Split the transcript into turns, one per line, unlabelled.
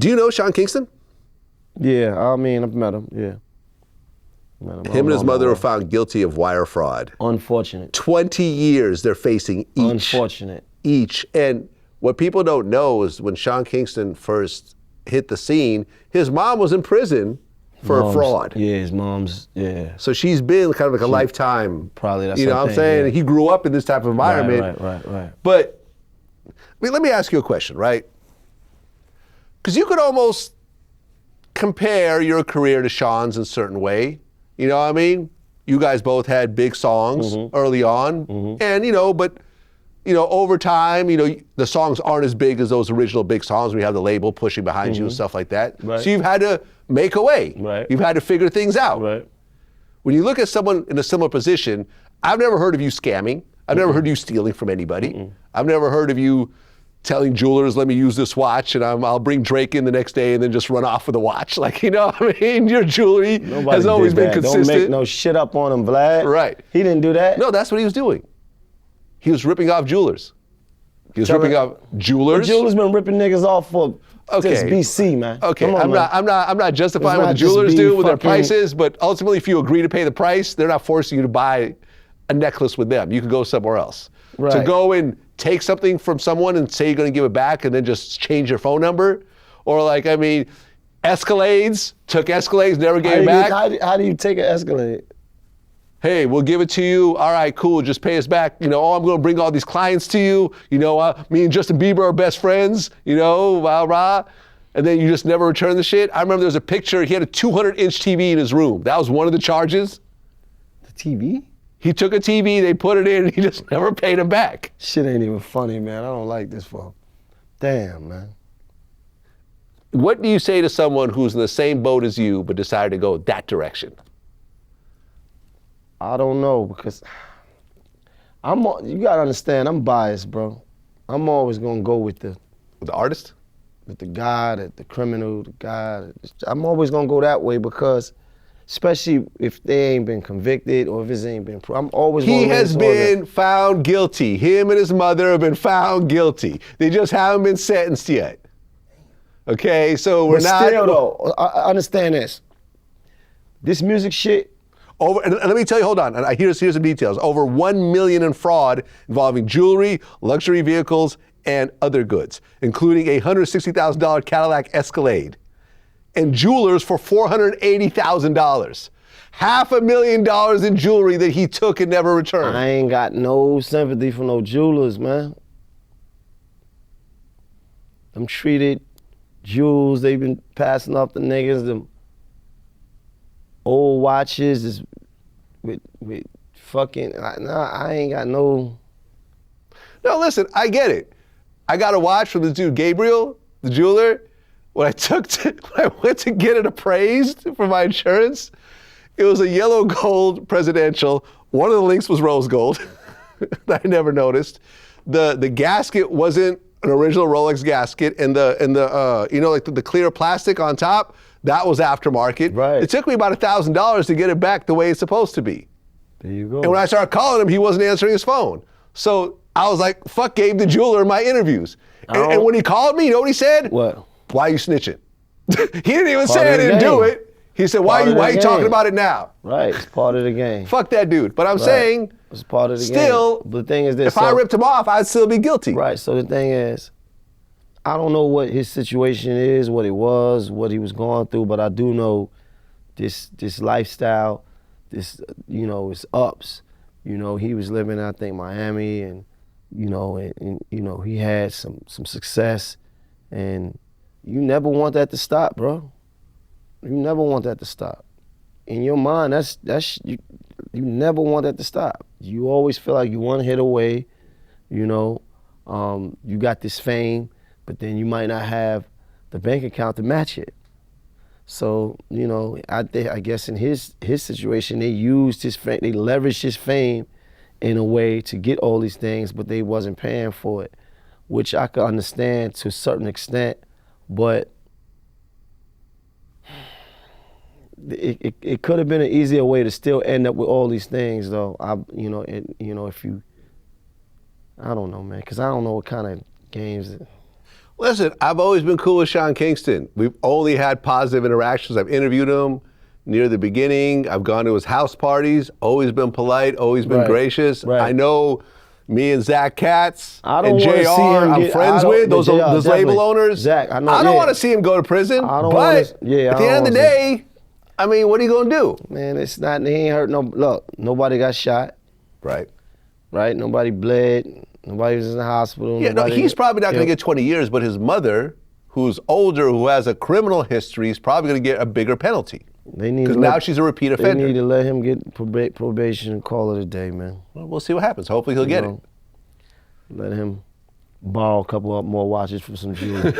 Do you know Sean Kingston?
Yeah, I mean, I've met him, yeah.
Him and his mother were found guilty of wire fraud.
Unfortunate.
20 years they're facing each.
Unfortunate.
Each. And what people don't know is when Sean Kingston first hit the scene, his mom was in prison for fraud.
Yeah, his mom's, yeah.
So she's been kind of like a lifetime.
Probably that's
you know what I'm saying?
Yeah.
He grew up in this type of environment.
Right.
But I mean, let me ask you a question, right? Because you could almost compare your career to Sean's in a certain way. You know what I mean? You guys both had big songs early on, and but over time, the songs aren't as big as those original big songs when you have the label pushing behind you and stuff like that.
Right.
So you've had to make a way.
Right.
You've had to figure things out.
Right.
When you look at someone in a similar position, I've never heard of you scamming. I've never heard of you stealing from anybody. I've never heard of you telling jewelers, let me use this watch and I'll bring Drake in the next day and then just run off with a watch. Like, what I mean? Your jewelry has always been consistent.
Don't make no shit up on him, Vlad.
Right.
He didn't do that.
No, that's what he was doing. He was ripping off jewelers. He was ripping off jewelers.
The jewelers been ripping niggas off for since BC, man.
Okay,
Come on,
I'm not justifying what the
not just
jewelers
be
do with their
fucking-
prices, but ultimately if you agree to pay the price, they're not forcing you to buy a necklace with them. You can go somewhere else.
Right.
To go and take something from someone and say you're going to give it back and then just change your phone number, or Escalades, took Escalades, never gave it back.
How do you take an Escalade?
Hey, we'll give it to you. All right, cool. Just pay us back. I'm going to bring all these clients to you. Me and Justin Bieber are best friends. Rah. And then you just never return the shit. I remember there was a picture. He had a 200-inch TV in his room. That was one of the charges.
The TV?
He took a TV, they put it in, and he just never paid him back.
Shit ain't even funny, man. I don't like this for. Damn, man.
What do you say to someone who's in the same boat as you but decided to go that
I don't know, because you gotta understand, I'm biased, bro. I'm always gonna go with the
artist?
With the guy, the criminal, the guy. I'm always gonna go that way because, especially if they ain't been convicted or if it ain't been proved, I'm always gonna
He has been found guilty. Him and his mother have been found guilty. They just haven't been sentenced yet. Okay, so we're not.
Still though, I understand this. This music shit.
And let me tell you, hold on, and here's some details. Over 1 million in fraud involving jewelry, luxury vehicles, and other goods, including a $160,000 Cadillac Escalade, and jewelers for $480,000. $500,000 in jewelry that he took and never returned.
I ain't got no sympathy for no jewelers, man. Them treated jewels, they've been passing off the niggas, them old watches is with fucking, I ain't got no.
No, listen, I get it. I got a watch from the dude Gabriel, the jeweler. When I went to get it appraised for my insurance, it was a yellow gold presidential. One of the links was rose gold that I never noticed. The gasket wasn't an original Rolex gasket, and the clear plastic on top, that was aftermarket.
Right.
It took me about $1,000 to get it back the way it's supposed to be.
There you go.
And when I started calling him, he wasn't answering his phone. So I was like, fuck Gabe the jeweler in my interviews. And when he called me, you know what he said?
What?
Why are you snitching? He didn't even say I didn't do it. He said, why are you talking about it now?
Right, it's part of the game.
Fuck that dude. But I'm saying,
it's part of the
still,
game. But the thing is this.
If I ripped him off, I'd still be guilty.
Right, so the thing is, I don't know what his situation is, what it was, what he was going through, but I do know this lifestyle, it's ups. He was living, I think, Miami, and he had some success, and you never want that to stop, bro. You never want that to stop. In your mind, you never want that to stop. You always feel like you one hit away, you got this fame, but then you might not have the bank account to match it. So, I guess in his situation, they used his fame, they leveraged his fame in a way to get all these things, but they wasn't paying for it, which I could understand to a certain extent, but it could have been an easier way to still end up with all these things, though. If you, I don't know, man, because I don't know what kind of games.
Listen, I've always been cool with Sean Kingston. We've only had positive interactions. I've interviewed him near the beginning. I've gone to his house parties, always been polite, always been gracious.
Right.
I know me and Zach Katz
I don't
and
wanna
JR,
see him
I'm
get-
friends
I don't-
with, those
JR,
label
definitely.
owners.
Zach, I know,
I don't
yeah.
want to see him go to prison,
I don't
but
wanna-
at
yeah, I
the
don't
end of the
wanna see-
day, I mean, what are you going to do?
Man, it's not, he ain't hurt no, look, nobody got shot,
Right.
right? Nobody bled, nobody was in the hospital.
Yeah, no,
nobody-
he's probably not going to
Yeah.
get 20 years, but his mother, who's older, who has a criminal history, is probably going to get a bigger penalty.
They need
Because
to
now
let-
she's a repeat
They
offender.
need to let him get probation and call it a day, man.
Well, we'll see what happens. Hopefully he'll
You
get
know,
it.
Let him borrow a couple more watches for some jewelry.